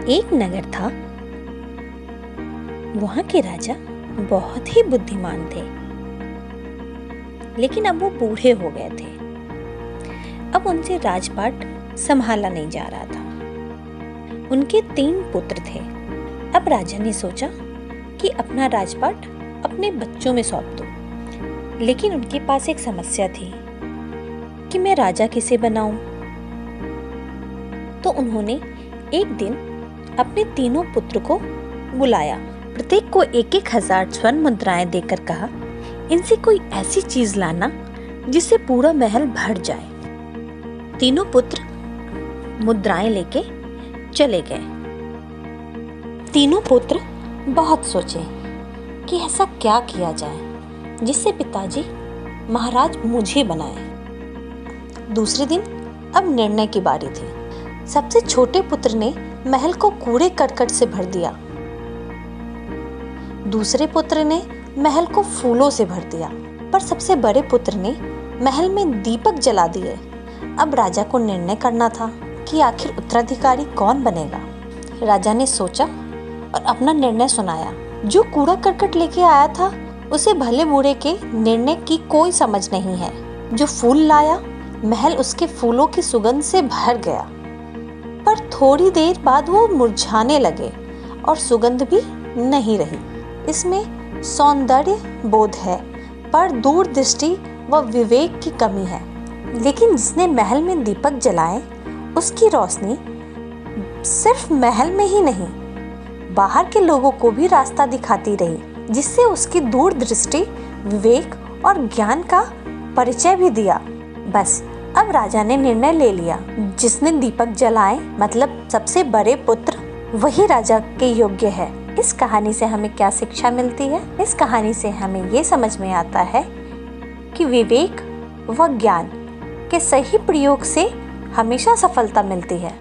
एक नगर था। वहां के राजा बहुत ही बुद्धिमान थे, लेकिन अब वो बूढ़े हो गए थे। अब उनसे राजपाट संभाला नहीं जा रहा था। उनके 3 पुत्र थे। अब राजा ने सोचा कि अपना राजपाट अपने बच्चों में सौंप दूं, लेकिन उनके पास एक समस्या थी कि मैं राजा किसे बनाऊं। तो उन्होंने एक दिन अपने तीनों पुत्र को बुलाया, प्रत्येक को 1,000 स्वर्ण मुद्राएं देकर कहा, इनसे कोई ऐसी चीज लाना जिससे पूरा महल भर जाए। तीनों पुत्र मुद्राएं लेके चले गए। तीनों पुत्र बहुत सोचे कि ऐसा क्या किया जाए जिससे पिताजी महाराज मुझे बनाए। दूसरे दिन अब निर्णय की बारी थी। सबसे छोटे पुत्र ने महल को कूड़े करकट से भर दिया। दूसरे पुत्र ने महल को फूलों से भर दिया, पर सबसे बड़े पुत्र ने महल में दीपक जला दिए। अब राजा को निर्णय करना था कि आखिर उत्तराधिकारी कौन बनेगा। राजा ने सोचा और अपना निर्णय सुनाया। जो कूड़ा करकट लेके आया था उसे भले बूढ़े के निर्णय की कोई समझ नहीं है। जो फूल लाया, महल उसके फूलों की सुगंध से भर गया, पर थोड़ी देर बाद वो मुरझाने लगे और सुगंध भी नहीं रही। इसमें सौंदर्य बोध है, पर दूरदृष्टि व विवेक की कमी है। लेकिन जिसने महल में दीपक जलाए, उसकी रोशनी सिर्फ महल में ही नहीं, बाहर के लोगों को भी रास्ता दिखाती रही, जिससे उसकी दूरदृष्टि, विवेक और ज्ञान का परिचय भी दिया। बस अब राजा ने निर्णय ले लिया। जिसने दीपक जलाए, मतलब सबसे बड़े पुत्र, वही राजा के योग्य है। इस कहानी से हमें क्या शिक्षा मिलती है? इस कहानी से हमें ये समझ में आता है कि विवेक व ज्ञान के सही प्रयोग से हमेशा सफलता मिलती है।